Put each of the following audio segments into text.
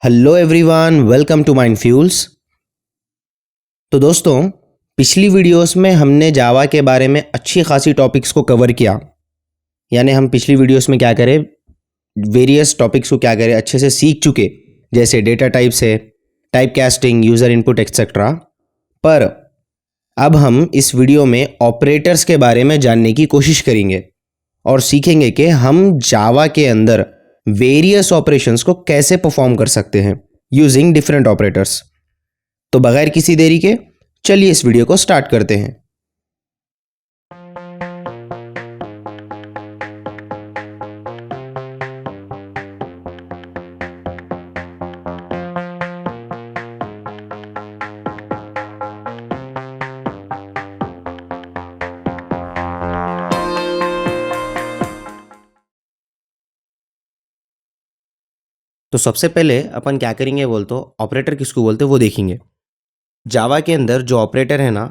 Hello everyone, welcome to mind fuels. तो दोस्तों, पिछली वीडियोस में हमने जावा के बारे में अच्छी खासी टॉपिक्स को कवर किया। यानी हम पिछली वीडियोस में क्या करें, वेरियस टॉपिक्स को क्या करें अच्छे से सीख चुके, जैसे डेटा टाइप्स है, type casting, user input etcetera. पर अब हम इस वीडियो में ऑपरेटर्स के बारे में जानने की कोशिश करेंगे और सीखेंगे कि हम जावा के अंदर वेरियस ऑपरेशंस को कैसे परफॉर्म कर सकते हैं यूजिंग डिफरेंट ऑपरेटर्स। तो बगैर किसी देरी के चलिए इस वीडियो को स्टार्ट करते हैं। तो सबसे पहले अपन क्या करेंगे बोलते हो, ऑपरेटर किसको बोलते हैं वो देखेंगे। जावा के अंदर जो ऑपरेटर है ना,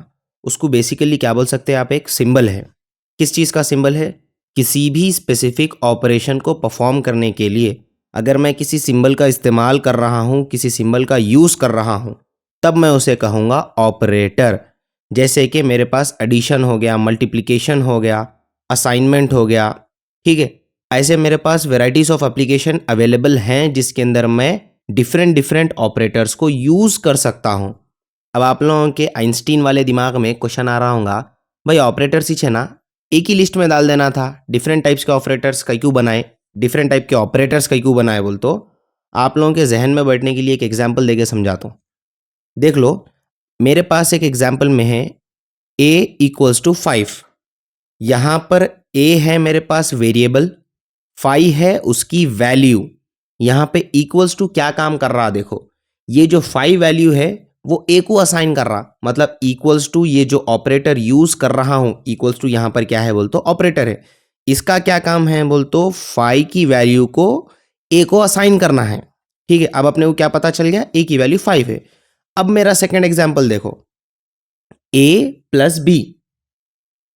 उसको बेसिकली क्या बोल सकते हैं आप, एक सिंबल है। किस चीज़ का सिंबल है? किसी भी स्पेसिफिक ऑपरेशन को परफॉर्म करने के लिए अगर मैं किसी सिंबल का इस्तेमाल कर रहा हूँ, किसी सिंबल का यूज़ कर रहा हूँ, तब मैं उसे कहूँगा ऑपरेटर। जैसे कि मेरे पास एडिशन हो गया, मल्टीप्लिकेशन हो गया, असाइनमेंट हो गया, ठीक है। ऐसे मेरे पास वेराइटीज ऑफ एप्लीकेशन अवेलेबल हैं जिसके अंदर मैं डिफरेंट ऑपरेटर्स को यूज़ कर सकता हूँ। अब आप लोगों के आइंस्टीन वाले दिमाग में क्वेश्चन आ रहा होगा, भाई ऑपरेटर्स ही है ना, एक ही लिस्ट में डाल देना था, डिफरेंट टाइप्स के ऑपरेटर्स कई क्यों बनाए, डिफरेंट टाइप के ऑपरेटर्स कई क्यों बनाए बोल। तो आप लोगों के जहन में बैठने के लिए एक एग्जाम्पल देके समझाता हूँ। देख लो, मेरे पास एक एग्जाम्पल में है a=5। यहाँ पर a है मेरे पास वेरिएबल, 5 है उसकी वैल्यू। यहाँ पे इक्वल्स टू क्या काम कर रहा, देखो ये जो 5 वैल्यू है वो a को असाइन कर रहा, मतलब इक्वल्स टू ये जो ऑपरेटर यूज कर रहा हूं, इक्वल्स टू यहाँ पर क्या है बोल तो ऑपरेटर है। इसका क्या काम है बोल तो 5 की वैल्यू को a को असाइन करना है, ठीक है। अब अपने को क्या पता चल गया, a की वैल्यू 5 है। अब मेरा सेकंड एग्जांपल देखो, a प्लस बी।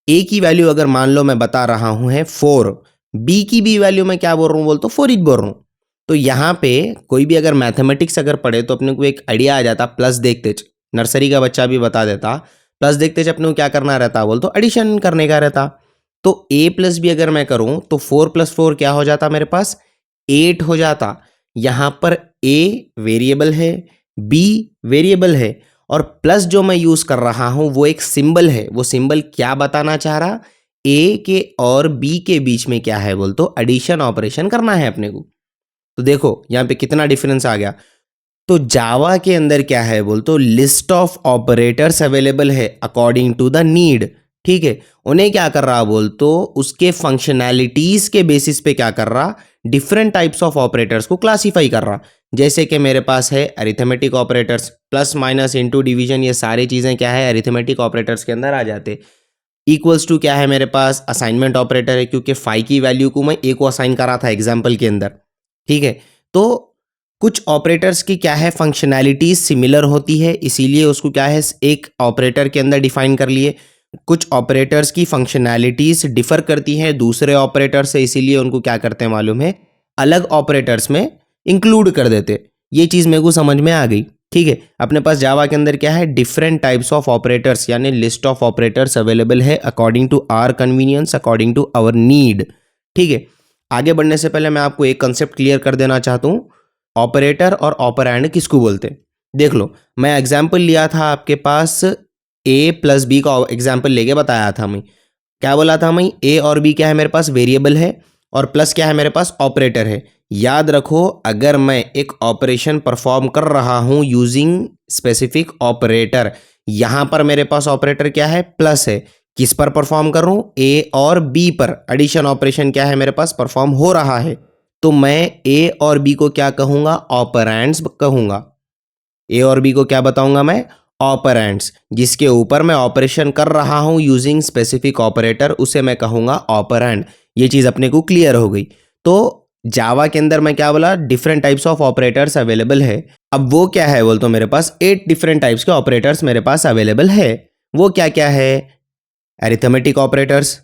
a की वैल्यू अगर मान लो मैं बता रहा हूं है 4, b की भी वैल्यू मैं क्या बोल रहा हूं बोल तो 4 ही बोल रहा हूं। तो यहाँ पे कोई भी अगर मैथमेटिक्स अगर पढ़े तो अपने को एक आइडिया आ जाता, प्लस देखते नर्सरी का बच्चा भी बता देता, प्लस देखते अपने को क्या करना रहता बोल तो एडिशन करने का रहता। तो a प्लस बी अगर मैं करूं तो 4 + 4 क्या हो जाता मेरे पास, 8 हो जाता। यहाँ पर a वेरिएबल है, b वेरिएबल है, और प्लस जो मैं यूज कर रहा हूं वो एक सिंबल है। वो सिंबल क्या बताना चाह रहा, a के और b के बीच में क्या है बोल तो एडिशन ऑपरेशन करना है अपने को। तो देखो यहाँ पे कितना डिफरेंस आ गया। तो जावा के अंदर क्या है बोल तो लिस्ट ऑफ ऑपरेटर्स अवेलेबल है अकॉर्डिंग टू द नीड, ठीक है। उन्हें क्या कर रहा बोल तो उसके फंक्शनैलिटीज के बेसिस पे क्या कर रहा, डिफरेंट टाइप्स ऑफ ऑपरेटर्स को क्लासीफाई कर रहा। जैसे कि मेरे पास है arithmetic operators, plus minus into division, ये सारी चीजें क्या है अरिथमेटिक ऑपरेटर्स के अंदर आ जाते। इक्वल्स टू क्या है मेरे पास, असाइनमेंट ऑपरेटर है, क्योंकि 5 की वैल्यू को मैं a को असाइन करा था एग्जाम्पल के अंदर, ठीक है। तो कुछ ऑपरेटर्स की क्या है फंक्शनैलिटीज सिमिलर होती है, इसीलिए उसको क्या है एक ऑपरेटर के अंदर डिफाइन कर लिए। कुछ ऑपरेटर्स की फंक्शनैलिटीज डिफर करती हैं दूसरे ऑपरेटर से, इसीलिए उनको क्या करते हैं मालूम है, अलग ऑपरेटर्स में इंक्लूड कर देते। ये चीज मेरे को समझ में आ गई, ठीक है। अपने पास जावा के अंदर क्या है, डिफरेंट टाइप्स ऑफ ऑपरेटर्स, यानी लिस्ट ऑफ ऑपरेटर्स अवेलेबल है according to our convenience, according to our need, ठीक है। आगे बढ़ने से पहले मैं आपको एक कंसेप्ट क्लियर कर देना चाहता हूं, ऑपरेटर और ऑपरेंड किसको बोलते हैं। देख लो, मैं एग्जाम्पल लिया था आपके पास, a प्लस बी का एग्जाम्पल लेके बताया था। मैं क्या बोला था, मैं a और b क्या है मेरे पास वेरिएबल है, और प्लस क्या है मेरे पास ऑपरेटर है। याद रखो, अगर मैं एक ऑपरेशन परफॉर्म कर रहा हूं यूजिंग स्पेसिफिक ऑपरेटर, यहां पर मेरे पास ऑपरेटर क्या है, प्लस है। किस पर परफॉर्म कर रहा हूं, a और b पर एडिशन ऑपरेशन क्या है मेरे पास परफॉर्म हो रहा है। तो मैं a और b को क्या कहूंगा, ऑपरेंड्स कहूंगा। a और b को क्या बताऊंगा मैं, ऑपरेंड्स। जिसके ऊपर मैं ऑपरेशन कर रहा हूं यूजिंग स्पेसिफिक ऑपरेटर, उसे मैं कहूंगा ऑपरेंड। ये चीज अपने को क्लियर हो गई। तो जावा के अंदर मैं क्या बोला, different types of operators available है। अब वो क्या है बोल तो मेरे पास 8 डिफरेंट टाइप्स के ऑपरेटर्स मेरे पास अवेलेबल है। वो क्या क्या है, arithmetic operators,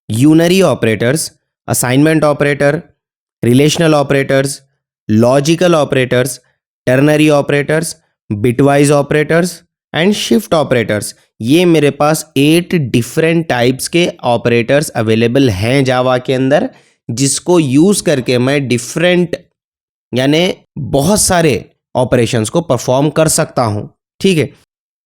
unary operators, assignment operator, relational operators, logical operators, ternary operators, bitwise operators and shift operators. ये मेरे पास 8 डिफरेंट टाइप्स के ऑपरेटर्स अवेलेबल हैं जावा के अंदर, जिसको यूज करके मैं डिफरेंट यानी बहुत सारे ऑपरेशंस को परफॉर्म कर सकता हूं। ठीक है,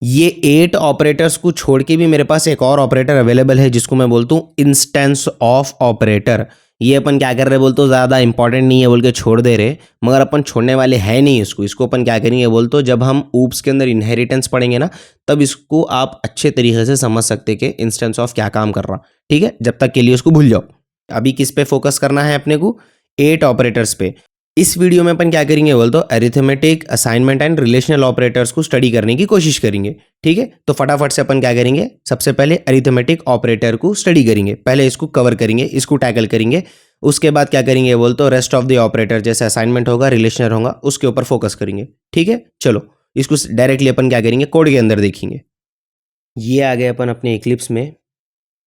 ये 8 ऑपरेटर्स को छोड़ के भी मेरे पास एक और ऑपरेटर अवेलेबल है जिसको मैं बोलता हूं इंस्टेंस ऑफ ऑपरेटर। ये अपन क्या कर रहे बोलते हो, ज़्यादा इंपॉर्टेंट नहीं है बोल के छोड़ दे रहे, मगर अपन छोड़ने वाले हैं नहीं इसको अपन क्या करेंगे बोलते हो, जब हम ऊप्स के अंदर इनहेरिटेंस पढ़ेंगे ना, तब इसको आप अच्छे तरीके से समझ सकते कि इंस्टेंस ऑफ क्या काम कर रहा। ठीक है, जब तक के लिए उसको भूल जाओ। अभी किस पे फोकस करना है अपने को, 8 ऑपरेटर्स पे। इस वीडियो में अपन क्या करेंगे बोल तो arithmetic, assignment and relational operators को स्टडी करने की कोशिश करेंगे। ठीक है, तो फटाफट से अपन क्या करेंगे, सबसे पहले अरिथमेटिक ऑपरेटर को स्टडी करेंगे। पहले इसको कवर करेंगे, इसको टैकल करेंगे। उसके बाद क्या करेंगे बोल तो रेस्ट ऑफ द ऑपरेटर, जैसे असाइनमेंट होगा, रिलेशनल होगा, उसके ऊपर फोकस करेंगे। ठीक है, चलो इसको डायरेक्टली अपन क्या करेंगे, कोड के अंदर देखेंगे। ये आ गए अपन अपने इक्लिप्स में,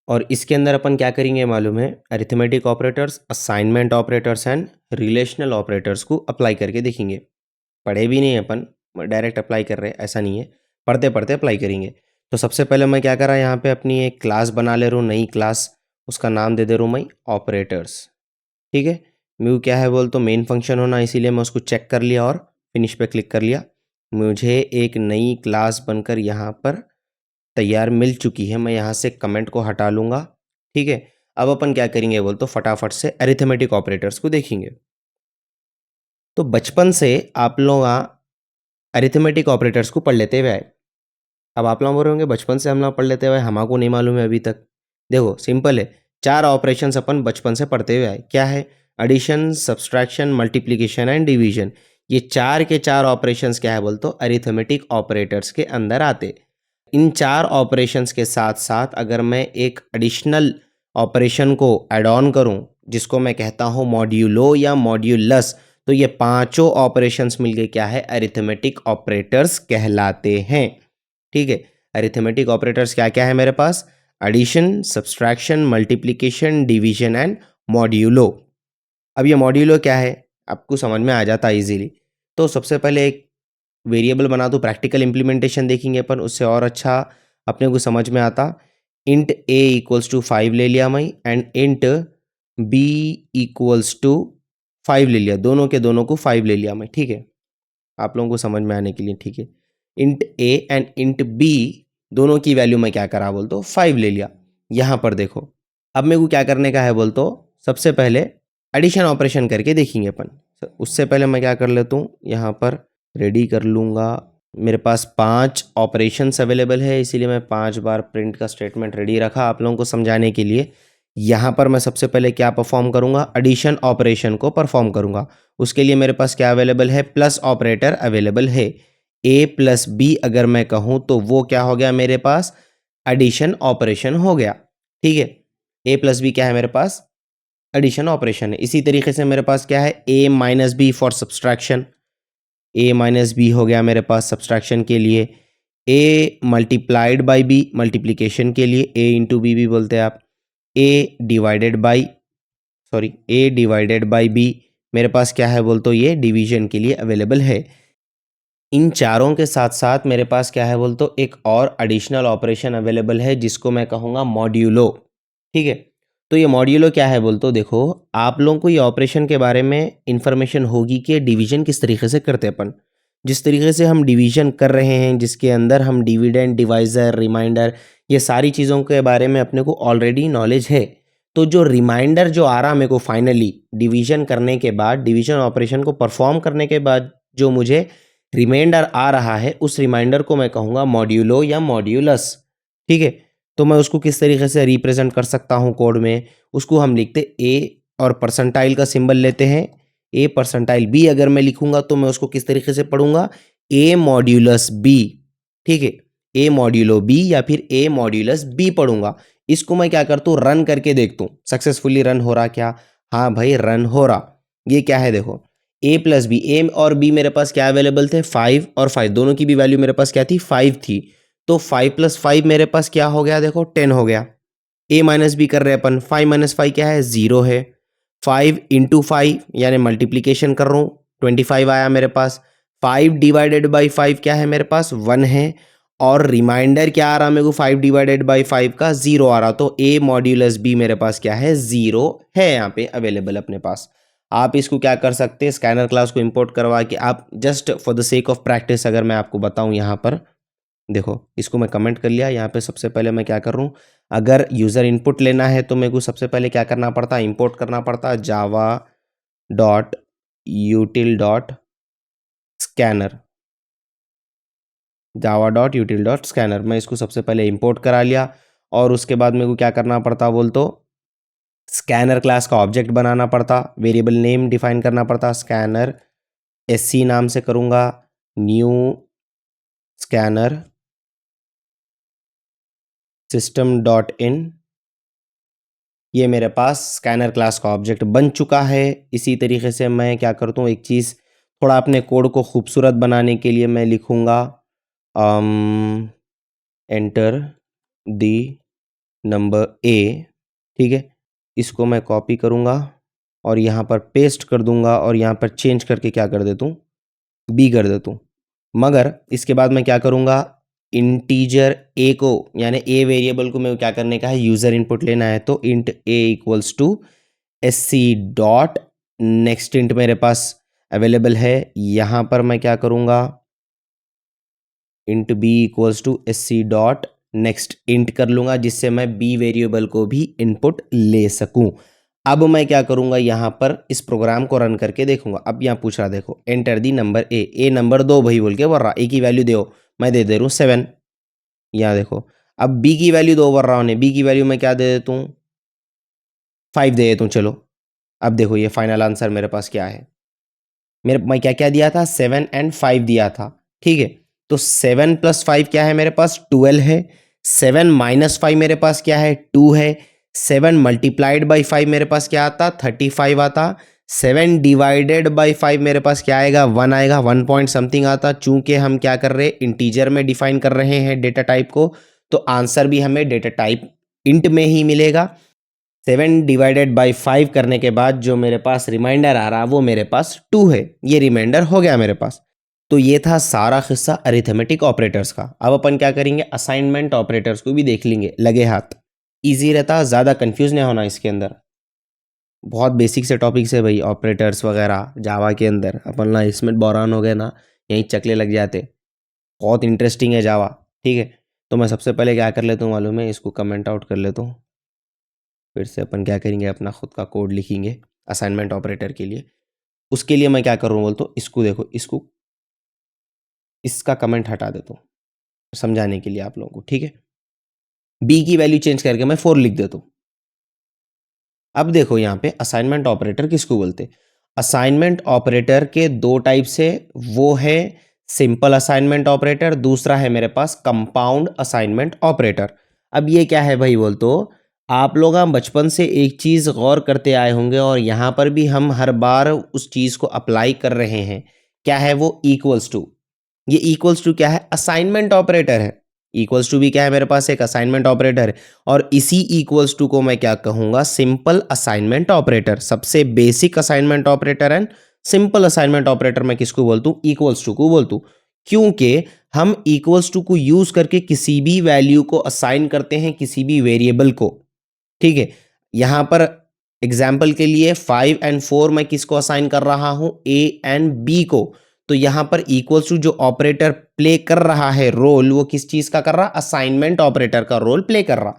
और इसके अंदर अपन क्या करेंगे मालूम है, arithmetic operators, assignment operators and relational operators को अप्लाई करके देखेंगे। पढ़े भी नहीं अपन, डायरेक्ट अप्लाई कर रहे हैं ऐसा नहीं है, पढ़ते पढ़ते अप्लाई करेंगे। तो सबसे पहले मैं क्या कर रहा यहाँ पे अपनी एक क्लास बना ले रहा हूँ, नई क्लास, उसका नाम दे दे रहा हूँ मैं ऑपरेटर्स। ठीक है, म्यू क्या है बोल तो मेन फंक्शन होना, इसीलिए मैं उसको चेक कर लिया और फिनिश पे क्लिक कर लिया। मुझे एक नई क्लास बनकर यहाँ पर तैयार मिल चुकी है। मैं यहाँ से कमेंट को हटा लूँगा। ठीक है, अब अपन क्या करेंगे बोल तो फटाफट से अरिथमेटिक ऑपरेटर्स को देखेंगे। तो बचपन से आप लोग अरिथमेटिक ऑपरेटर्स को पढ़ लेते हुए आए। अब आप लोग बोल रहे होंगे बचपन से हम लोग पढ़ लेते हुए, हमको नहीं मालूम है अभी तक। देखो सिंपल है, 4 ऑपरेशंस अपन बचपन से पढ़ते हुए आए। क्या है, addition, subtraction, multiplication and division. ये 4 के 4 ऑपरेशंस क्या है बोल तो अरिथमेटिक ऑपरेटर्स के अंदर आते। इन 4 ऑपरेशंस के साथ साथ अगर मैं एक एडिशनल ऑपरेशन को ऐड ऑन करूं, जिसको मैं कहता हूं मॉड्यूलो या मॉड्यूलस, तो ये पांचों ऑपरेशंस मिलके क्या है, अरिथमेटिक ऑपरेटर्स कहलाते हैं। ठीक है, अरिथमेटिक ऑपरेटर्स क्या क्या है मेरे पास, addition, subtraction, multiplication, division and modulo. अब ये मॉड्यूलो क्या है आपको समझ में आ जाता है इजीली। तो सबसे पहले एक वेरिएबल बना दो, प्रैक्टिकल इम्प्लीमेंटेशन देखेंगे अपन, उससे और अच्छा अपने को समझ में आता। इंट ए इक्वल्स टू 5 ले लिया मैं, and int B equals to 5 ले लिया, दोनों के दोनों को 5 ले लिया मैं। ठीक है, आप लोगों को समझ में आने के लिए। ठीक है, int A and int B दोनों की वैल्यू मैं क्या करा बोल तो 5 ले लिया। यहाँ पर देखो, अब मेरे को क्या करने का है बोल तो सबसे पहले एडिशन ऑपरेशन करके देखेंगे अपन। उससे पहले मैं क्या कर लेता हूँ, यहाँ पर रेडी कर लूँगा। मेरे पास 5 ऑपरेशंस अवेलेबल है, इसीलिए मैं 5 बार प्रिंट का स्टेटमेंट रेडी रखा आप लोगों को समझाने के लिए। यहाँ पर मैं सबसे पहले क्या परफॉर्म करूँगा, एडिशन ऑपरेशन को परफॉर्म करूँगा। उसके लिए मेरे पास क्या अवेलेबल है, प्लस ऑपरेटर अवेलेबल है। ए प्लस बी अगर मैं कहूँ तो वो क्या हो गया मेरे पास, एडिशन ऑपरेशन हो गया। ठीक है, ए प्लस बी क्या है मेरे पास, एडिशन ऑपरेशन है। इसी तरीके से मेरे पास क्या है, A minus B for subtraction, A minus B हो गया मेरे पास सब्सट्रैक्शन के लिए। A multiplied by B multiplication के लिए, ए इंटू बी भी बोलते हैं आप। ए डिवाइडेड बाई बी मेरे पास क्या है बोल तो ये डिवीजन के लिए अवेलेबल है। इन चारों के साथ साथ मेरे पास क्या है बोल तो एक और एडिशनल ऑपरेशन अवेलेबल है, जिसको मैं कहूँगा मॉड्यूलो। ठीक है, तो ये मॉड्यूलो क्या है बोल तो देखो, आप लोगों को ये ऑपरेशन के बारे में इंफॉर्मेशन होगी कि डिवीजन किस तरीके से करते अपन। जिस तरीके से हम डिवीजन कर रहे हैं, जिसके अंदर हम डिविडेंड, डिवाइज़र, रिमाइंडर, ये सारी चीज़ों के बारे में अपने को ऑलरेडी नॉलेज है। तो जो रिमाइंडर जो आ रहा मेरे को फाइनली डिवीजन करने के बाद, डिवीजन ऑपरेशन को परफॉर्म करने के बाद जो मुझे रिमाइंडर आ रहा है, उस रिमाइंडर को मैं कहूँगा मॉड्यूलो या मॉड्यूलस। ठीक है, तो मैं उसको किस तरीके से रिप्रेजेंट कर सकता हूँ कोड में, उसको हम लिखते ए और परसेंटाइल का सिंबल लेते हैं। ए परसेंटाइल बी अगर मैं लिखूंगा तो मैं उसको किस तरीके से पढ़ूंगा, ए मॉड्यूलस बी। ठीक है, ए मॉड्यूलो बी या फिर ए मॉड्यूलस बी पढ़ूंगा। इसको मैं क्या करता हूँ, रन करके देखता हूँ सक्सेसफुली रन हो रहा क्या। हाँ भाई रन हो रहा। ये क्या है देखो, ए प्लस बी, ए और बी मेरे पास क्या अवेलेबल थे, 5 और 5, दोनों की भी वैल्यू मेरे पास क्या थी, 5 थी। तो 5 प्लस 5 मेरे पास क्या हो गया देखो, 10 हो गया। ए माइनस बी कर रहे हैं अपन, 5 माइनस 5 क्या है, 0 है। 5 इंटू 5 यानी मल्टीप्लीकेशन कर रहा हूँ, 25 आया मेरे पास। 5 डिवाइडेड बाई 5 क्या है मेरे पास 1 है, और रिमाइंडर क्या आ रहा मेरे को 5 डिवाइडेड बाई 5 का 0 आ रहा, तो a मॉड्यूलस b मेरे पास क्या है 0 है यहाँ पे अवेलेबल अपने पास। आप इसको क्या कर सकते हैं, स्कैनर क्लास को इंपोर्ट करवा के आप just for the sake of practice अगर मैं आपको बताऊं, यहाँ पर देखो इसको मैं कमेंट कर लिया। यहाँ पे सबसे पहले मैं क्या कर रहा हूँ, अगर यूज़र इनपुट लेना है तो मेरे को सबसे पहले क्या करना पड़ता, इंपोर्ट करना पड़ता Java dot यूटिल dot scanner, Java dot यूटिल dot scanner. मैं इसको सबसे पहले इंपोर्ट करा लिया, और उसके बाद मेरे को क्या करना पड़ता बोल तो स्कैनर क्लास का ऑब्जेक्ट बनाना पड़ता, वेरिएबल नेम डिफाइन करना पड़ता, स्कैनर एससी नाम से करूँगा, new scanner system dot in. ये मेरे पास स्कैनर क्लास का ऑब्जेक्ट बन चुका है। इसी तरीके से मैं क्या करता हूँ, एक चीज़ थोड़ा अपने कोड को खूबसूरत बनाने के लिए मैं लिखूँगा एंटर दी नंबर ए, ठीक है। इसको मैं कॉपी करूँगा और यहाँ पर पेस्ट कर दूँगा, और यहाँ पर चेंज करके क्या कर देता हूँ, बी कर देता हूँ। मगर इसके बाद मैं क्या करूँगा, इंटीजर ए को यानी ए वेरिएबल को मेरे को क्या करने का है, यूज़र इनपुट लेना है, तो int A equals to S C dot next int मेरे पास अवेलेबल है। यहाँ पर मैं क्या करूँगा, int B equals to S C dot next int कर लूँगा, जिससे मैं बी वेरिएबल को भी इनपुट ले सकूँ। अब मैं क्या करूँगा, यहाँ पर इस प्रोग्राम को रन करके देखूँगा। अब यहाँ पूछ रहा देखो enter the number A number दो भाई बोल के बोल रहा, ए की वैल्यू दो, मैं दे रहा हूँ 7। यहाँ देखो अब बी की वैल्यू दो बोल रहा हूँ, बी की वैल्यू मैं क्या दे देता हूँ 5 दे देता हूँ। चलो अब देखो ये फाइनल आंसर मेरे पास क्या है, मैं क्या क्या दिया था 7 एंड 5 दिया था, ठीक है। तो 7 प्लस 5 क्या है मेरे पास 12 है, 7 माइनस 5 मेरे पास क्या है 2 है, 7 मल्टीप्लाइड बाई 5 मेरे पास क्या आता 35 आता, 7 डिवाइडेड बाई 5 मेरे पास क्या आएगा 1 आएगा, 1 पॉइंट समथिंग आता। चूंकि हम क्या कर रहे हैं इंटीजर में डिफाइन कर रहे हैं डेटा टाइप को, तो आंसर भी हमें डेटा टाइप इंट में ही मिलेगा। 7 डिवाइडेड बाई 5 करने के बाद जो मेरे पास रिमाइंडर आ रहा वो मेरे पास 2 है, ये रिमाइंडर हो गया मेरे पास। तो ये था सारा किस्सा अरिथमेटिक ऑपरेटर्स का। अब अपन क्या करेंगे, असाइनमेंट ऑपरेटर्स को भी देख लेंगे लगे हाथ, इजी रहता, ज़्यादा कंफ्यूज नहीं होना इसके अंदर। बहुत बेसिक से टॉपिक्स है भाई, ऑपरेटर्स वगैरह जावा के अंदर। अपन ना इसमें बोरान हो गए ना, यहीं चकले लग जाते। बहुत इंटरेस्टिंग है जावा, ठीक है। तो मैं सबसे पहले क्या कर लेता हूँ मालूम है, इसको कमेंट आउट कर लेता हूँ। फिर से अपन क्या करेंगे, अपना खुद का कोड लिखेंगे असाइनमेंट ऑपरेटर के लिए। उसके लिए मैं क्या कर रहा हूँ बोलते, इसको देखो, इसको इसका कमेंट हटा देता हूँ समझाने के लिए आप लोगों को, ठीक है। बी की वैल्यू चेंज करके मैं 4 लिख देता हूँ। अब देखो यहाँ पे असाइनमेंट ऑपरेटर किसको बोलते, असाइनमेंट ऑपरेटर के दो टाइप से, वो है सिंपल असाइनमेंट ऑपरेटर, दूसरा है मेरे पास कंपाउंड असाइनमेंट ऑपरेटर। अब ये क्या है भाई बोल तो, आप लोग हम बचपन से एक चीज़ गौर करते आए होंगे, और यहाँ पर भी हम हर बार उस चीज़ को अप्लाई कर रहे हैं। क्या है वो, इक्वल्स टू। ये इक्वल्स टू क्या है, असाइनमेंट ऑपरेटर है। इक्वल्स टू भी क्या है मेरे पास, एक असाइनमेंट ऑपरेटर है। और इसी इक्वल्स टू को मैं क्या कहूंगा, सिंपल असाइनमेंट ऑपरेटर। सबसे basic assignment operator and simple assignment operator मैं किसको बोलता हूँ, इक्वल्स टू को बोलता हूँ। क्योंकि हम इक्वल्स टू को यूज करके किसी भी वैल्यू को असाइन करते हैं किसी भी वेरिएबल को, ठीक है। यहां पर एग्जाम्पल के लिए 5 एंड 4 मैं किसको असाइन कर रहा हूं, ए एंड बी को। तो यहां पर इक्वल्स टू जो ऑपरेटर प्ले कर रहा है रोल, वो किस चीज का कर रहा, असाइनमेंट ऑपरेटर का रोल प्ले कर रहा,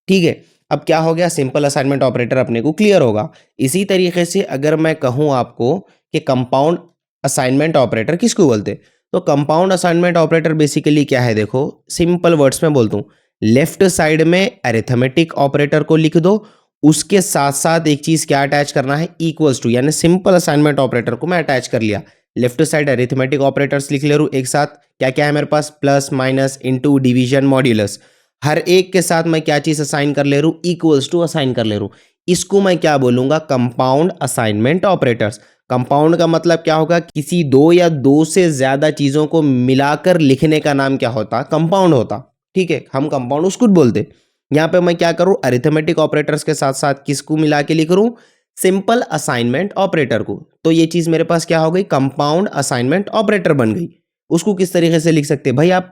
ठीक है। अब क्या हो गया, सिंपल असाइनमेंट ऑपरेटर अपने को क्लियर होगा। इसी तरीके से अगर मैं कहूं आपको कि कंपाउंड असाइनमेंट ऑपरेटर किसको बोलते, तो कंपाउंड असाइनमेंट ऑपरेटर बेसिकली क्या है, देखो सिंपल वर्ड्स में बोलता हूं, लेफ्ट साइड में अरिथमेटिक ऑपरेटर को लिख दो, उसके साथ साथ एक चीज क्या अटैच करना है, इक्वल्स टू, यानी सिंपल असाइनमेंट ऑपरेटर को मैं अटैच कर लिया। लेफ्ट साइड अरिथमेटिक ऑपरेटर्स लिख ले रू एक साथ, क्या क्या है मेरे पास, plus minus into division modulus. हर एक के साथ मैं क्या चीज असाइन कर ले रू, इक्वल्स टू असाइन कर ले रू। इसको मैं क्या बोलूंगा, कंपाउंड असाइनमेंट ऑपरेटर्स। कंपाउंड का मतलब क्या होगा, किसी दो या दो से ज्यादा चीजों को मिलाकर लिखने का नाम क्या होता, कंपाउंड होता, ठीक है। हम कंपाउंड उसको बोलते। यहां पे मैं क्या करूं, अरिथमेटिक ऑपरेटर्स के साथ साथ किसको मिला के लिख रहा हूं, सिंपल असाइनमेंट ऑपरेटर को। तो ये चीज मेरे पास क्या हो गई, कंपाउंड असाइनमेंट ऑपरेटर बन गई। उसको किस तरीके से लिख सकते हैं भाई, आप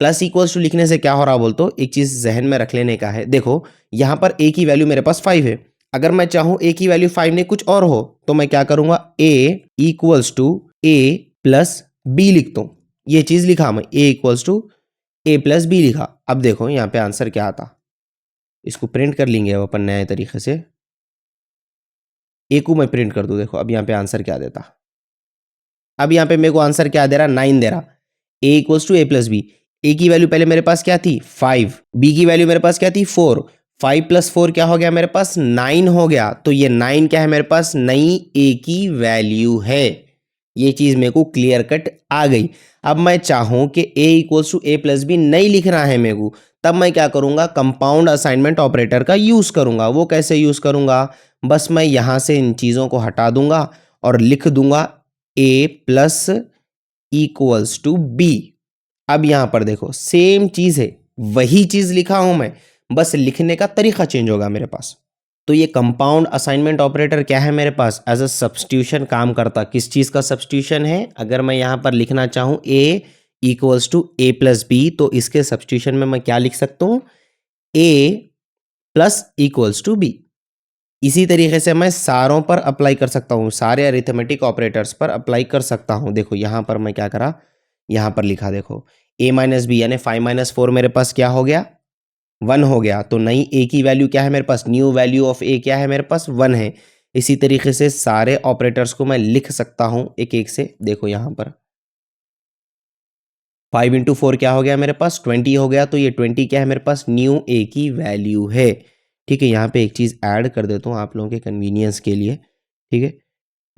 प्लस इक्वल्स टू लिखने से क्या हो रहा बोल, तो एक चीज जहन में रख लेने का है। देखो यहां पर ए की वैल्यू मेरे पास 5 है, अगर मैं चाहूं ए की वैल्यू 5 नहीं कुछ और हो तो मैं क्या करूंगा, A equals to A plus B लिख दूं। ये चीज लिखा मैं, A equals to A plus B लिखा। अब देखो यहाँ पे आंसर क्या आता, इसको प्रिंट कर लेंगे अब अपन नए तरीके से। ए को मैं प्रिंट कर दूं, देखो अब यहाँ पे आंसर क्या देता। अब यहाँ पे मेरे को आंसर क्या दे रहा, 9 दे रहा। A equals to A plus B. A की वैल्यू पहले मेरे पास क्या थी 5, बी की वैल्यू मेरे पास क्या थी 4, 5 प्लस 4 क्या हो गया मेरे पास 9 हो गया। तो ये 9 क्या है मेरे पास, नई ए की वैल्यू है। ये चीज मेरे को क्लियर कट आ गई। अब मैं चाहूं कि A equals to A plus B नहीं लिखना है मेरे को, तब मैं क्या करूंगा, कंपाउंड असाइनमेंट ऑपरेटर का यूज करूंगा। वो कैसे यूज करूंगा, बस मैं यहां से इन चीजों को हटा दूंगा और लिख दूंगा ए प्लस इक्वल्स टू बी। अब यहां पर देखो सेम चीज है, वही चीज लिखा हूं मैं, बस लिखने का तरीका चेंज होगा मेरे पास। तो ये कंपाउंड असाइनमेंट ऑपरेटर क्या है मेरे पास, एज अ सब्स्टिट्यूशन काम करता। किस चीज का सब्स्टिट्यूशन है, अगर मैं यहां पर लिखना चाहूं A equals to A plus B, तो इसके सब्स्टिट्यूशन में मैं क्या लिख सकता हूं, A plus equals to B. इसी तरीके से मैं सारों पर अप्लाई कर सकता हूं, सारे अरिथमेटिक ऑपरेटर्स पर अप्लाई कर सकता हूं। देखो यहां पर मैं क्या करा, यहां पर लिखा देखो a माइनस बी यानी 5 माइनस 4 मेरे पास क्या हो गया, 1 हो गया। तो नई a की वैल्यू क्या है मेरे पास, न्यू वैल्यू ऑफ a क्या है मेरे पास 1 है। इसी तरीके से सारे ऑपरेटर्स को मैं लिख सकता हूं एक एक से। देखो यहां पर 5 इंटू 4 क्या हो गया मेरे पास 20 हो गया। तो ये 20 क्या है मेरे पास, न्यू a की वैल्यू है। ठीक है, यहाँ पे एक चीज़ ऐड कर देता हूँ आप लोगों के कन्वीनियंस के लिए। ठीक है,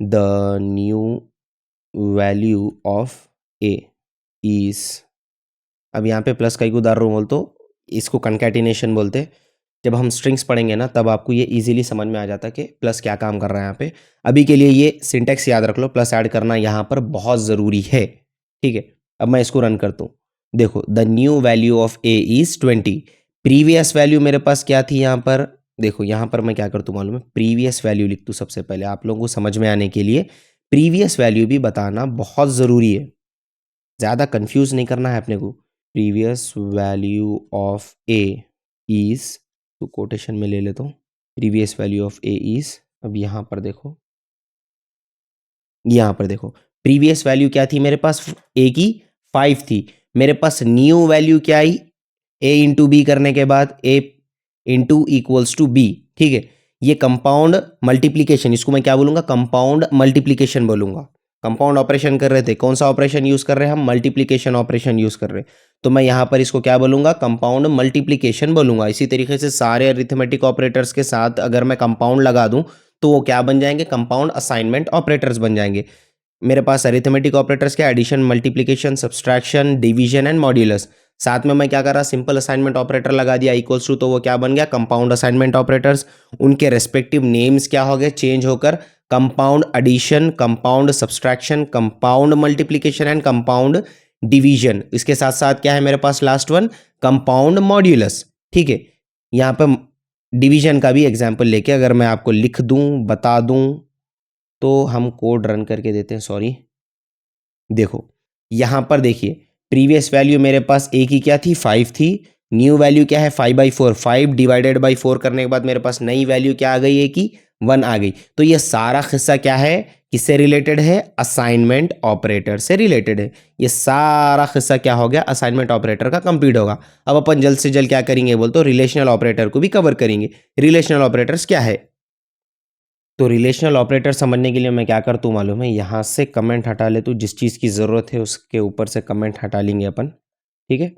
the new value of a is, अब यहाँ पे प्लस का एक उदाहरण बोल तो इसको कंकैटिनेशन बोलते। जब हम स्ट्रिंग्स पढ़ेंगे ना तब आपको ये इजीली समझ में आ जाता है कि प्लस क्या काम कर रहा है यहाँ पे। अभी के लिए ये सिंटेक्स याद रख लो, प्लस ऐड करना यहाँ पर बहुत ज़रूरी है। ठीक है, अब मैं इसको रन करता हूँ। देखो the new value of A is 20, previous value मेरे पास क्या थी यहाँ पर। देखो यहाँ पर मैं क्या करता हूँ मालूम है, प्रीवियस वैल्यू लिख दूँ सबसे पहले आप लोगों को समझ में आने के लिए। प्रीवियस वैल्यू भी बताना बहुत ज़रूरी है, ज़्यादा कंफ्यूज नहीं करना है अपने को। Previous value of A is, तो कोटेशन में ले लेता हूँ, previous value of A is. अब यहाँ पर देखो, यहाँ पर देखो प्रीवियस वैल्यू क्या थी मेरे पास, ए की 5 थी। मेरे पास न्यू वैल्यू क्या आई, ए इंटू बी करने के बाद ए इंटू इक्वल्स टू बी। ठीक है, ये कंपाउंड मल्टीप्लीकेशन, इसको मैं क्या बोलूंगा, कंपाउंड मल्टीप्लीकेशन बोलूंगा। कंपाउंड ऑपरेशन कर रहे थे, कौन सा ऑपरेशन यूज कर रहे हैं हम, मल्टीप्लीकेशन ऑपरेशन यूज कर रहे हैं। तो मैं यहाँ पर इसको क्या बोलूंगा, कंपाउंड मल्टीप्लीकेशन बोलूंगा। इसी तरीके से सारे अरिथमेटिक ऑपरेटर्स के साथ अगर मैं कंपाउंड लगा दूं तो वो क्या बन जाएंगे, कंपाउंड असाइनमेंट ऑपरेटर्स बन जाएंगे। मेरे पास अरिथमेटिक ऑपरेटर्स क्या, addition, multiplication, subtraction, division and modulus. साथ में मैं क्या कर रहा, सिंपल असाइनमेंट ऑपरेटर लगा दिया इक्वल्स टू, तो वो क्या बन गया, कंपाउंड असाइनमेंट ऑपरेटर्स। उनके रेस्पेक्टिव नेम्स क्या हो गए, चेंज होकर compound addition, compound subtraction, compound multiplication and compound division. इसके साथ साथ क्या है मेरे पास लास्ट वन, कंपाउंड मॉड्यूलस। ठीक है, यहाँ पे डिवीजन का भी एग्जाम्पल लेके अगर मैं आपको लिख दूं, बता दूं, तो हम कोड रन करके देते हैं। सॉरी, देखो यहां पर देखिए प्रीवियस वैल्यू मेरे पास ए की क्या थी 5 थी, न्यू वैल्यू क्या है 5/4, 5 डिवाइडेड बाई 4 करने के बाद मेरे पास नई वैल्यू क्या आ गई, ए की 1 आ गई। तो ये सारा हिस्सा क्या है, किससे रिलेटेड है, असाइनमेंट ऑपरेटर से रिलेटेड है। ये सारा हिस्सा क्या हो गया, असाइनमेंट ऑपरेटर का कंप्लीट होगा। अब अपन जल्द से जल्द क्या करेंगे बोल तो रिलेशनल ऑपरेटर को भी कवर करेंगे। रिलेशनल ऑपरेटर्स क्या है, तो रिलेशनल ऑपरेटर समझने के लिए मैं क्या करता हूँ मालूम है, यहाँ से कमेंट हटा लेता हूँ, जिस चीज़ की ज़रूरत है उसके ऊपर से कमेंट हटा लेंगे अपन। ठीक है,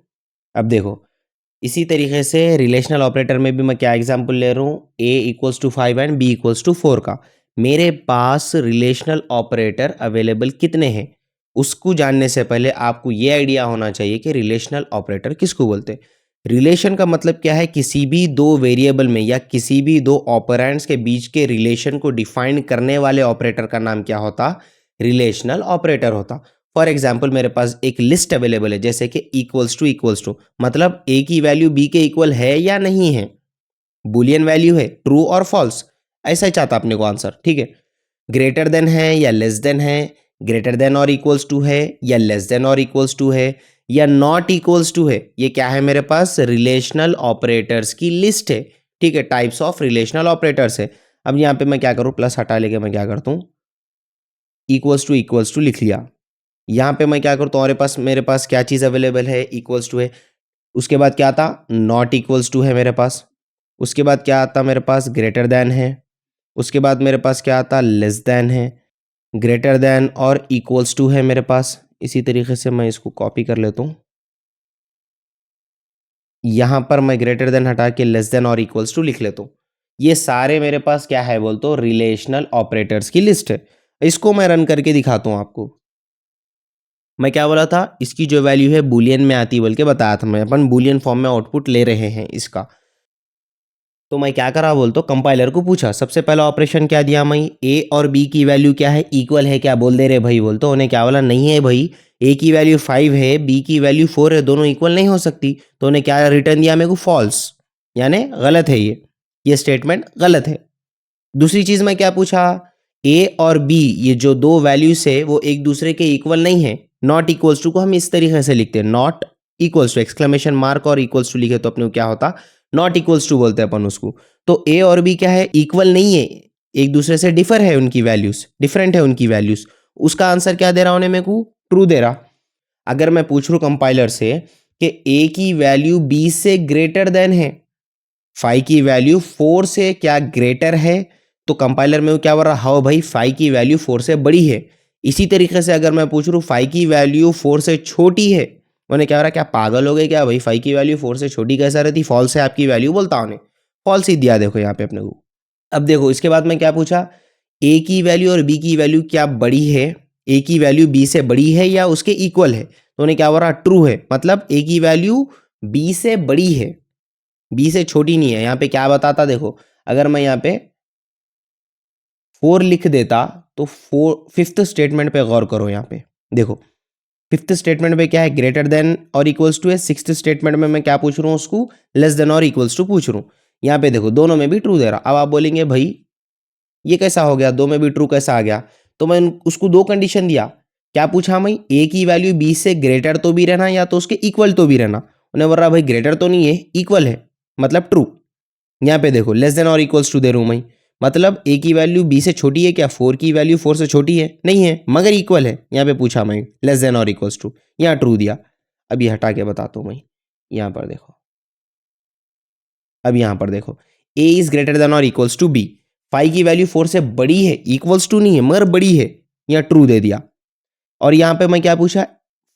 अब देखो इसी तरीके से रिलेशनल ऑपरेटर में भी मैं क्या एग्जांपल ले रहा हूँ, a equals to 5 and b equals to 4 का। मेरे पास रिलेशनल ऑपरेटर अवेलेबल कितने हैं, उसको जानने से पहले आपको ये आइडिया होना चाहिए कि रिलेशनल ऑपरेटर किसको बोलते हैं। रिलेशन का मतलब क्या है, किसी भी दो वेरिएबल में या किसी भी दो ऑपरेंड्स के बीच के रिलेशन को डिफाइन करने वाले ऑपरेटर का नाम क्या होता, रिलेशनल ऑपरेटर होता। फॉर एग्जाम्पल मेरे पास एक लिस्ट अवेलेबल है, जैसे कि इक्वल्स टू मतलब ए की वैल्यू बी के इक्वल है या नहीं है, बुलियन वैल्यू है ट्रू और फॉल्स। ऐसा ही चाहता अपने को आंसर, ठीक है। ग्रेटर देन है या लेस देन है, ग्रेटर देन और इक्वल्स टू है या लेस देन और इक्वल्स टू है या नॉट इक्वल्स टू है, ये क्या है मेरे पास, रिलेशनल ऑपरेटर्स की लिस्ट है, ठीक है। टाइप्स ऑफ रिलेशनल ऑपरेटर्स है। अब यहाँ पे मैं क्या करूँ, प्लस हटा लेके मैं क्या करता हूँ, इक्वल्स टू लिख लिया। यहाँ पे मैं क्या करता हूँ, मेरे पास क्या चीज़ अवेलेबल है, इक्वल्स टू है। उसके बाद क्या आता, नॉट इक्वल्स टू है मेरे पास। उसके बाद क्या आता मेरे पास, ग्रेटर देन है। उसके बाद मेरे पास क्या आता, लेस देन है। ग्रेटर देन और इक्वल्स टू है मेरे पास। इसी तरीके से मैं इसको कॉपी कर लेता हूँ। यहाँ पर मैं ग्रेटर देन हटा के लेस देन और इक्वल्स टू लिख लेता हूँ। ये सारे मेरे पास क्या है बोल तो, रिलेशनल ऑपरेटर्स की लिस्ट है। इसको मैं रन करके दिखाता हूँ आपको। मैं क्या बोला था, इसकी जो वैल्यू है बूलियन में आती है बोल के बताया था मैं, अपन बूलियन फॉर्म में आउटपुट ले रहे हैं इसका। तो मैं क्या करा बोल तो, कंपाइलर को पूछा, सबसे पहला ऑपरेशन क्या दिया मैं, ए और बी की वैल्यू क्या है, इक्वल है क्या बोल दे रहे भाई बोल तो। उन्हें क्या बोला, नहीं है भाई, ए की वैल्यू 5 है, बी की वैल्यू 4 है, दोनों इक्वल नहीं हो सकती। तो उन्हें क्या रिटर्न दिया मेरे को, फॉल्स, यानी गलत है ये स्टेटमेंट गलत है। दूसरी चीज मैं क्या पूछा, ए और बी ये जो दो वैल्यूज है वो एक दूसरे के इक्वल नहीं है। नॉट इक्वल्स टू को हम इस तरीके से लिखते हैं, not equals to exclamation mark और इक्वल्स टू लिखे तो अपने को क्या होता, नॉट इक्वल्स टू बोलते हैं अपन उसको। तो ए और बी क्या है, इक्वल नहीं है, एक दूसरे से डिफर है उनकी वैल्यूज, डिफरेंट है उनकी वैल्यूज। उसका आंसर क्या दे रहा उन्हें मेरे को, ट्रू दे रहा। अगर मैं पूछ रहा हूं कंपाइलर से कि ए की वैल्यू बी से ग्रेटर देन है, 5 की वैल्यू 4 से क्या ग्रेटर है, तो कंपाइलर में वो क्या बोल रहा, हाँ भाई 5 की वैल्यू 4 से बड़ी है। इसी तरीके से अगर मैं पूछ रहा हूँ 5 की वैल्यू 4 से छोटी है, उन्हें क्या हो रहा, क्या पागल हो गए क्या भाई, 5 की वैल्यू 4 से छोटी कैसा रहती, फॉल्स है आपकी वैल्यू बोलता उन्हें, फॉल्स ही दिया देखो यहाँ पे अपने को। अब देखो इसके बाद मैं क्या पूछा, ए की वैल्यू और बी की वैल्यू क्या बड़ी है, ए की वैल्यू बी से बड़ी है या उसके इक्वल है, तो उन्हें क्या हो रहा, ट्रू है, मतलब ए की वैल्यू बी से बड़ी है, बी से छोटी नहीं है। यहाँ पे क्या बताता देखो, अगर मैं यहाँ पे 4 लिख देता तो फिफ्थ स्टेटमेंट पे गौर करो। यहाँ पे देखो फिफ्थ स्टेटमेंट में क्या है, ग्रेटर देन और इक्वल्स टू है। सिक्स्थ स्टेटमेंट में मैं क्या पूछ रहा हूँ उसको, लेस देन और इक्वल्स टू पूछ रहा हूँ। यहाँ पे देखो दोनों में भी ट्रू दे रहा। अब आप बोलेंगे भाई ये कैसा हो गया, दो में भी ट्रू कैसा आ गया, तो मैं उसको दो कंडीशन दिया। क्या पूछा मैं, ए की वैल्यू बी से ग्रेटर तो भी रहना या तो उसके इक्वल तो भी रहना। उन्हें बोल रहा भाई ग्रेटर तो नहीं है, इक्वल है, मतलब ट्रू। यहाँ पे देखो लेस देन और इक्वल्स टू दे रहा हूँ मैं, मतलब ए की वैल्यू बी से छोटी है क्या, 4 की वैल्यू 4 से छोटी है, नहीं है, मगर इक्वल है। यहाँ पे पूछा मैं लेस देन और इक्वल्स टू, यहाँ ट्रू दिया। अब ये हटा के बताता हूँ मैं, यहाँ पर देखो, अब यहाँ पर देखो, ए इज ग्रेटर देन और इक्वल्स टू बी, 5 की वैल्यू 4 से बड़ी है, इक्वल्स टू नहीं है मगर बड़ी है, यहाँ ट्रू दे दिया। और यहाँ पे मैं क्या पूछा,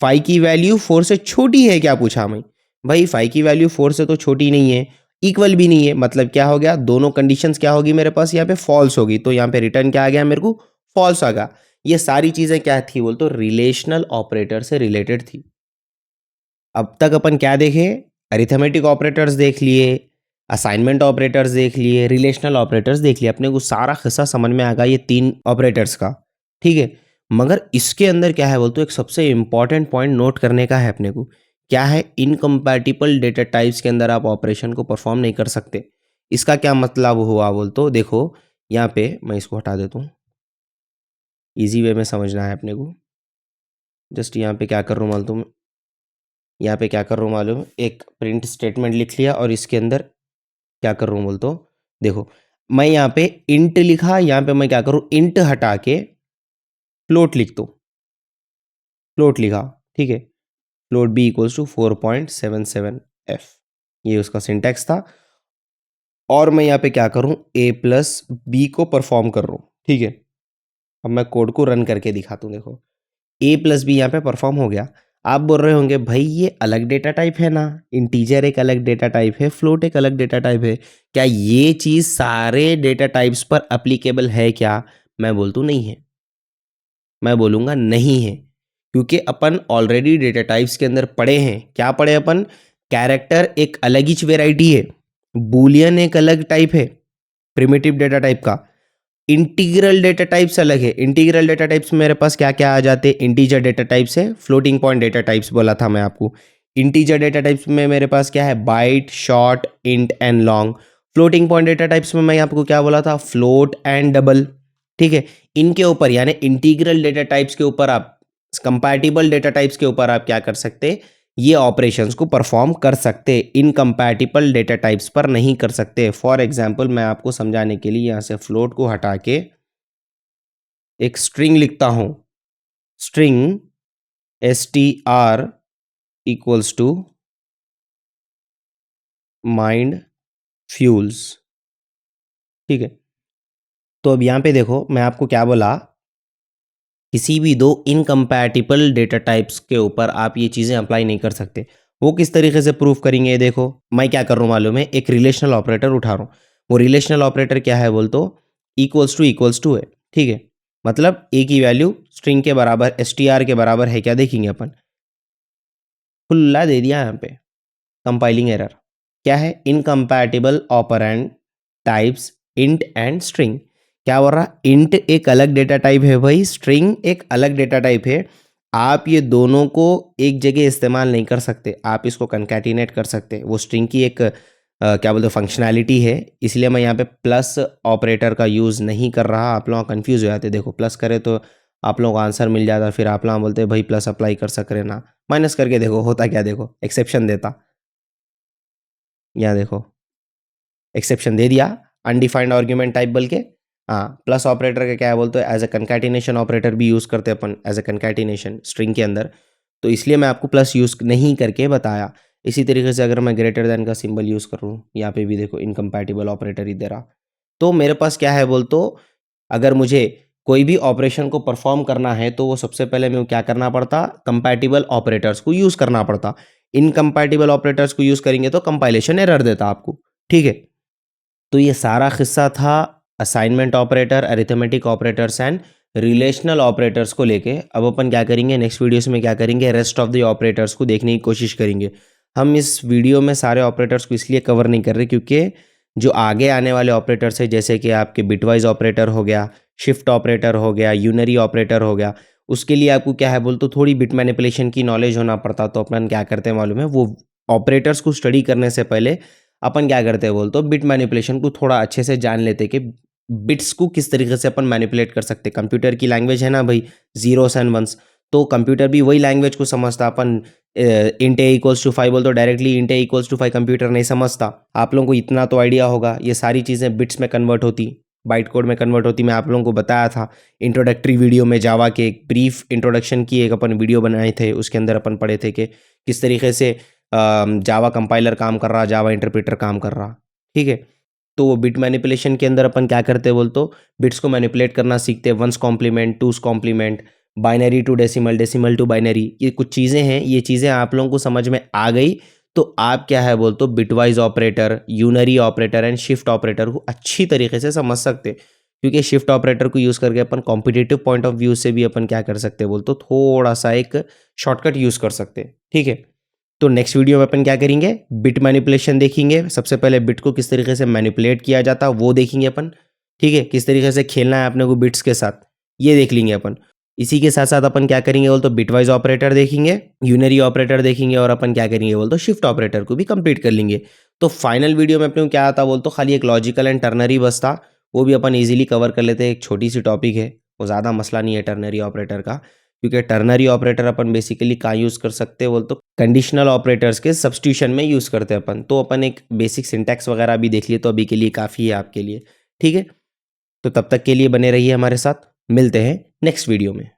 5 की वैल्यू 4 से छोटी है क्या पूछा मैं, भाई 5 की वैल्यू 4 से तो छोटी नहीं है, इक्वल भी नहीं है, मतलब क्या हो गया, दोनों कंडीशंस क्या होगी मेरे पास, यहाँ पे फॉल्स होगी। तो यहाँ पे रिटर्न क्या आ गया मेरे को, फॉल्स आ गया। ये सारी चीजें क्या थी बोल तो, रिलेशनल ऑपरेटर से रिलेटेड थी। अब तक अपन क्या देखे, अरिथमेटिक ऑपरेटर्स देख लिए, असाइनमेंट ऑपरेटर्स देख लिए, रिलेशनल ऑपरेटर्स देख लिए, अपने को सारा खिस्सा समझ में आ गया ये तीन ऑपरेटर्स का, ठीक है। मगर इसके अंदर क्या है बोलते, एक सबसे इंपॉर्टेंट पॉइंट नोट करने का है अपने को, क्या है, इनकम्पैटिबल डेटा टाइप्स के अंदर आप ऑपरेशन को परफॉर्म नहीं कर सकते। इसका क्या मतलब हुआ बोल तो, देखो यहाँ पे मैं इसको हटा देता हूँ, ईजी वे में समझना है अपने को। जस्ट यहाँ पे क्या कर रहा हूँ मालूम, यहाँ पे क्या कर रहा हूँ मालूम, एक प्रिंट स्टेटमेंट लिख लिया और इसके अंदर क्या कर रहा हूँ बोल तो, देखो मैं यहाँ पे इंट लिखा, यहाँ पे मैं क्या करूँ, इंट हटा के फ्लोट लिख दूँ, फ्लोट लिखा, ठीक है, float B equals to 4.77 F, ये उसका सिंटैक्स था। और मैं यहाँ पे क्या करूँ, ए प्लस बी को परफॉर्म कर रहा हूँ, ठीक है। अब मैं कोड को रन करके दिखाता हूँ, देखो ए प्लस बी यहाँ पे परफॉर्म हो गया। आप बोल रहे होंगे भाई ये अलग डेटा टाइप है ना, इंटीजर एक अलग डेटा टाइप है, फ्लोट एक अलग डेटा टाइप है, क्या ये चीज़ सारे डेटा टाइप्स पर अप्लीकेबल है क्या, मैं बोलता हूँ नहीं है, मैं बोलूँगा नहीं है, क्योंकि अपन ऑलरेडी डेटा टाइप्स के अंदर पढ़े हैं। क्या पढ़े अपन, कैरेक्टर एक अलग ही वेराइटी है, बूलियन एक अलग टाइप है प्रिमिटिव डेटा टाइप का, इंटीग्रल डेटा टाइप्स अलग है। इंटीग्रल डेटा टाइप्स मेरे पास क्या क्या आ जाते हैं, इंटीजर डेटा टाइप्स है, फ्लोटिंग पॉइंट डेटा टाइप्स बोला था मैं आपको। इंटीजर डेटा टाइप्स में मेरे पास क्या है, byte, short, int and long. Floating point data types में मैं आपको क्या बोला था, फ्लोट एंड डबल, ठीक है। इनके ऊपर यानी इंटीग्रल डेटा टाइप्स के ऊपर आप, कंपैटिबल डेटा टाइप्स के ऊपर आप क्या कर सकते, ये ऑपरेशंस को परफॉर्म कर सकते, इनकम्पैटिबल डेटा टाइप्स पर नहीं कर सकते। फॉर एग्जांपल मैं आपको समझाने के लिए यहाँ से फ्लोट को हटा के एक स्ट्रिंग लिखता हूँ, string str equals to mind fuels, ठीक है। तो अब यहाँ पे देखो मैं आपको क्या बोला, किसी भी दो इनकम्पैटिबल डेटा टाइप्स के ऊपर आप ये चीज़ें अप्लाई नहीं कर सकते। वो किस तरीके से प्रूफ करेंगे, ये देखो मैं क्या कर रहा हूँ मालूम है, एक रिलेशनल ऑपरेटर उठा रहा हूँ। वो रिलेशनल ऑपरेटर क्या है बोल तो इक्वल्स टू है, ठीक है। मतलब ए की वैल्यू स्ट्रिंग के बराबर str के बराबर है क्या, देखेंगे अपन, खुला दे दिया यहाँ पे, कंपाइलिंग एरर। क्या है, incompatible operand types int and string. क्या बोल रहा, इंट एक अलग डेटा टाइप है भाई, स्ट्रिंग एक अलग डेटा टाइप है। आप ये दोनों को एक जगह इस्तेमाल नहीं कर सकते, आप इसको कंकैटिनेट कर सकते। वो स्ट्रिंग की एक क्या बोलते फंक्शनैलिटी है, इसलिए मैं यहाँ पे प्लस ऑपरेटर का यूज़ नहीं कर रहा। आप लोग कंफ्यूज हो जाते, देखो प्लस करे तो आप लोगों को आंसर मिल जाता, फिर आप लोग बोलते भाई प्लस अप्लाई कर सक रहे ना, माइनस करके देखो होता क्या, देखो एक्सेप्शन देता, यहाँ देखो एक्सेप्शन दे दिया, अनडिफाइंड आर्ग्यूमेंट टाइप बोल के। हाँ, प्लस ऑपरेटर का क्या है बोलते हैं, एज अ कंकैटिनेशन ऑपरेटर भी यूज़ करते हैं अपन, एज अ कंकैटिनेशन स्ट्रिंग के अंदर। तो इसलिए मैं आपको प्लस यूज़ नहीं करके बताया। इसी तरीके से अगर मैं ग्रेटर देन का सिंबल यूज़ करूँ, यहाँ पे भी देखो इनकम्पैटिबल ऑपरेटर ही दे रहा। तो मेरे पास क्या है बोल तो, अगर मुझे कोई भी ऑपरेशन को परफॉर्म करना है तो वो सबसे पहले मैं क्या करना पड़ता, कंपैटिबल ऑपरेटर्स को यूज़ करना पड़ता। इनकम्पैटिबल ऑपरेटर्स को यूज़ करेंगे तो कंपाइलेशन एरर देता आपको, ठीक है। तो ये सारा किस्सा था assignment operator, arithmetic operators and relational operators को लेके। अब अपन क्या करेंगे नेक्स्ट वीडियोस में, क्या करेंगे, रेस्ट ऑफ द ऑपरेटर्स को देखने की कोशिश करेंगे। हम इस वीडियो में सारे ऑपरेटर्स को इसलिए कवर नहीं कर रहे क्योंकि जो आगे आने वाले ऑपरेटर्स है, जैसे कि आपके बिटवाइज ऑपरेटर हो गया, शिफ्ट ऑपरेटर हो गया, यूनरी ऑपरेटर हो गया, उसके लिए आपको क्या है बोल तो थोड़ी बिट मैनिपुलेशन की नॉलेज होना पड़ता। तो अपन क्या करते हैं मालूम है, वो ऑपरेटर्स को स्टडी करने से पहले अपन क्या करते हैं बोल तो बिट मैनिपुलेशन को थोड़ा अच्छे से जान लेते कि बिट्स को किस तरीके से अपन मैनिपुलेट कर सकते। कंप्यूटर की लैंग्वेज है ना भाई, जीरोस एंड वंस, तो कंप्यूटर भी वही लैंग्वेज को समझता। अपन इंट ए इक्वल्स टू 5 बोल तो directly int A equals to 5 computer नहीं समझता। आप लोगों को इतना तो आइडिया होगा, ये सारी चीज़ें बिट्स में कन्वर्ट होती, बाइट कोड में कन्वर्ट होती। मैं आप लोगों को बताया था इंट्रोडक्टरी वीडियो में, जावा के एक ब्रीफ इंट्रोडक्शन की एक अपन वीडियो बनाए थे, उसके अंदर अपन पढ़े थे कि किस तरीके से जावा कंपाइलर काम कर रहा, जावा इंटरप्रेटर काम कर रहा, ठीक है। तो वो बिट मैनिपुलेशन के अंदर अपन क्या करते हैं बोल तो बिट्स को मैनिपुलेट करना सीखते हैं, one's complement, two's complement, binary to decimal, decimal to binary, ये कुछ चीज़ें हैं। ये चीज़ें आप लोगों को समझ में आ गई तो आप क्या है बोल तो bitwise operator, unary operator and shift operator को अच्छी तरीके से समझ सकते, क्योंकि शिफ्ट ऑपरेटर को यूज़ करके अपन कॉम्पिटिटिव पॉइंट ऑफ व्यू से भी अपन क्या कर सकते बोल तो थोड़ा सा एक शॉर्टकट यूज़ कर सकते, ठीक है। तो नेक्स्ट वीडियो में अपन क्या करेंगे, बिट मैनिपुलेशन देखेंगे। सबसे पहले बिट को किस तरीके से मैनिपुलेट किया जाता है वो देखेंगे अपन, ठीक है। किस तरीके से खेलना है अपने को बिट्स के साथ, ये देख लेंगे अपन। इसी के साथ साथ अपन क्या करेंगे बोल तो बिटवाइज ऑपरेटर देखेंगे, यूनरी ऑपरेटर देखेंगे, और अपन क्या करेंगे बोल तो शिफ्ट ऑपरेटर को भी कंप्लीट कर लेंगे। तो फाइनल वीडियो में अपने को क्या आता बोल तो खाली एक लॉजिकल एंड टर्नरी बस था, वो भी अपन ईजिली कवर कर लेते हैं। एक छोटी सी टॉपिक है, वो ज़्यादा मसला नहीं है टर्नरी ऑपरेटर का, क्योंकि टर्नरी ऑपरेटर अपन बेसिकली कहाँ यूज़ कर सकते हैं बोल तो कंडीशनल ऑपरेटर्स के सब्स्टिट्यूशन में यूज़ करते हैं अपन। तो अपन एक बेसिक सिंटैक्स वगैरह भी देख लिए तो अभी के लिए काफ़ी है आपके लिए, ठीक है। तो तब तक के लिए बने रहिए हमारे साथ, मिलते हैं नेक्स्ट वीडियो में।